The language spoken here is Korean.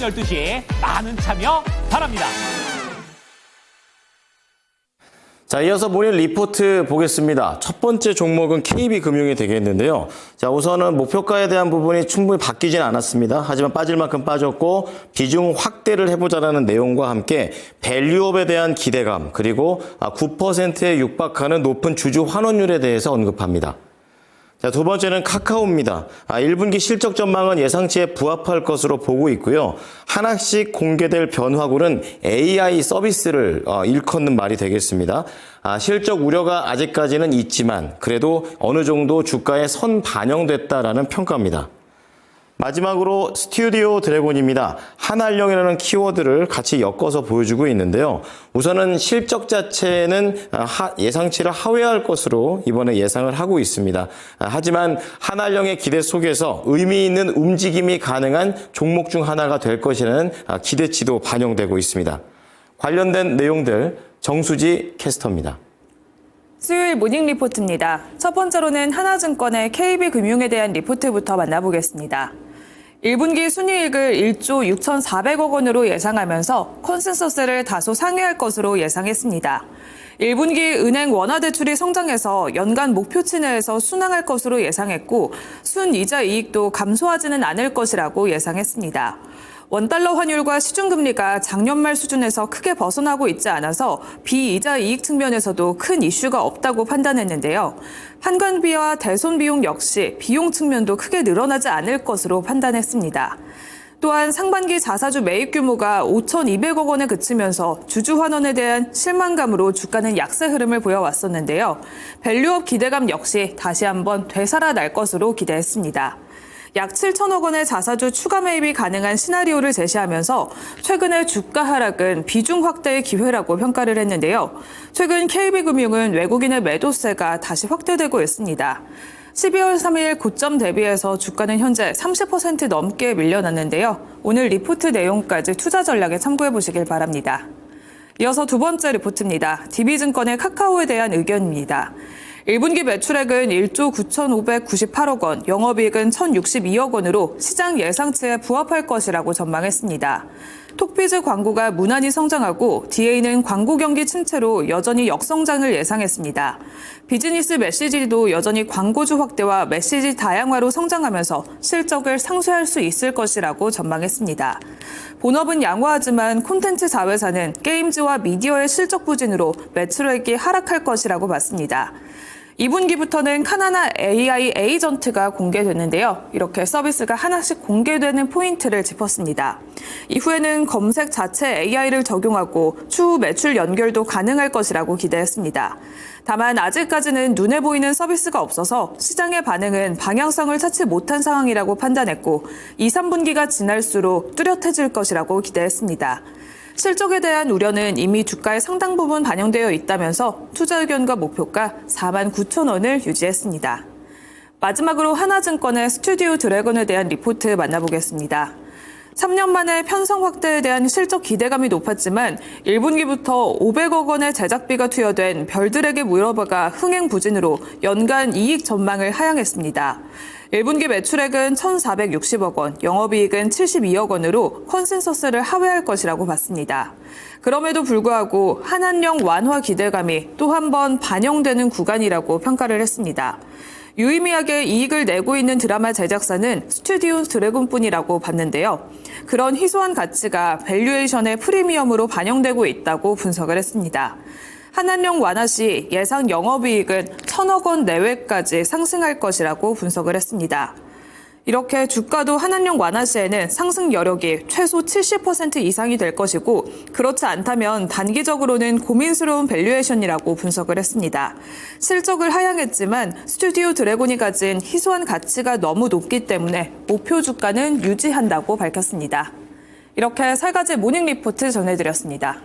12시에 많은 참여 바랍니다. 자, 이어서 모닝 리포트 보겠습니다. 첫 번째 종목은 KB금융이 되겠는데요. 자, 우선은 목표가에 대한 부분이 충분히 바뀌진 않았습니다. 하지만 빠질 만큼 빠졌고 비중 확대를 해보자라는 내용과 함께 밸류업에 대한 기대감 그리고 9%에 육박하는 높은 주주 환원율에 대해서 언급합니다. 자, 두 번째는 카카오입니다. 1분기 실적 전망은 예상치에 부합할 것으로 보고 있고요. 하나씩 공개될 변화구는 AI 서비스를 일컫는 말이 되겠습니다. 실적 우려가 아직까지는 있지만 그래도 어느 정도 주가에 선 반영됐다라는 평가입니다. 마지막으로 스튜디오 드래곤입니다. 한알령이라는 키워드를 같이 엮어서 보여주고 있는데요. 우선은 실적 자체는 예상치를 하회할 것으로 이번에 예상을 하고 있습니다. 하지만 한알령의 기대 속에서 의미 있는 움직임이 가능한 종목 중 하나가 될 것이라는 기대치도 반영되고 있습니다. 관련된 내용들 정수지 캐스터입니다. 수요일 모닝 리포트입니다. 첫 번째로는 하나증권의 KB금융에 대한 리포트부터 만나보겠습니다. 1분기 순이익을 1조 6,400억 원으로 예상하면서 컨센서스를 다소 상회할 것으로 예상했습니다. 1분기 은행 원화대출이 성장해서 연간 목표치 내에서 순항할 것으로 예상했고 순이자 이익도 감소하지는 않을 것이라고 예상했습니다. 원달러 환율과 시중금리가 작년 말 수준에서 크게 벗어나고 있지 않아서 비이자 이익 측면에서도 큰 이슈가 없다고 판단했는데요. 환관비와 대손 비용 역시 비용 측면도 크게 늘어나지 않을 것으로 판단했습니다. 또한 상반기 자사주 매입 규모가 5,200억 원에 그치면서 주주 환원에 대한 실망감으로 주가는 약세 흐름을 보여왔었는데요. 밸류업 기대감 역시 다시 한번 되살아날 것으로 기대했습니다. 약 7천억 원의 자사주 추가 매입이 가능한 시나리오를 제시하면서 최근의 주가 하락은 비중 확대의 기회라고 평가를 했는데요. 최근 KB금융은 외국인의 매도세가 다시 확대되고 있습니다. 12월 3일 고점 대비해서 주가는 현재 30% 넘게 밀려났는데요. 오늘 리포트 내용까지 투자 전략에 참고해 보시길 바랍니다. 이어서 두 번째 리포트입니다. DB증권의 카카오에 대한 의견입니다. 1분기 매출액은 1조 9,598억 원, 영업이익은 1,062억 원으로 시장 예상치에 부합할 것이라고 전망했습니다. 톡비즈 광고가 무난히 성장하고 DA는 광고 경기 침체로 여전히 역성장을 예상했습니다. 비즈니스 메시지도 여전히 광고주 확대와 메시지 다양화로 성장하면서 실적을 상쇄할 수 있을 것이라고 전망했습니다. 본업은 양호하지만 콘텐츠 자회사는 게임즈와 미디어의 실적 부진으로 매출액이 하락할 것이라고 봤습니다. 2분기부터는 카나나 AI 에이전트가 공개됐는데요. 이렇게 서비스가 하나씩 공개되는 포인트를 짚었습니다. 이후에는 검색 자체 AI를 적용하고 추후 매출 연결도 가능할 것이라고 기대했습니다. 다만 아직까지는 눈에 보이는 서비스가 없어서 시장의 반응은 방향성을 찾지 못한 상황이라고 판단했고 2, 3분기가 지날수록 뚜렷해질 것이라고 기대했습니다. 실적에 대한 우려는 이미 주가의 상당 부분 반영되어 있다면서 투자 의견과 목표가 49,000원을 유지했습니다. 마지막으로 하나증권의 스튜디오 드래곤에 대한 리포트 만나보겠습니다. 3년 만에 편성 확대에 대한 실적 기대감이 높았지만 1분기부터 500억 원의 제작비가 투여된 별들에게 물어봐가 흥행 부진으로 연간 이익 전망을 하향했습니다. 1분기 매출액은 1,460억 원, 영업이익은 72억 원으로 컨센서스를 하회할 것이라고 봤습니다. 그럼에도 불구하고 한한령 완화 기대감이 또 한 번 반영되는 구간이라고 평가를 했습니다. 유의미하게 이익을 내고 있는 드라마 제작사는 스튜디오 드래곤뿐이라고 봤는데요. 그런 희소한 가치가 밸류에이션의 프리미엄으로 반영되고 있다고 분석을 했습니다. 한한령 완화 시 예상 영업이익은 1,000억 원 내외까지 상승할 것이라고 분석을 했습니다. 이렇게 주가도 한한령 완화 시에는 상승 여력이 최소 70% 이상이 될 것이고 그렇지 않다면 단기적으로는 고민스러운 밸류에이션이라고 분석을 했습니다. 실적을 하향했지만 스튜디오 드래곤이 가진 희소한 가치가 너무 높기 때문에 목표 주가는 유지한다고 밝혔습니다. 이렇게 세 가지 모닝 리포트 전해드렸습니다.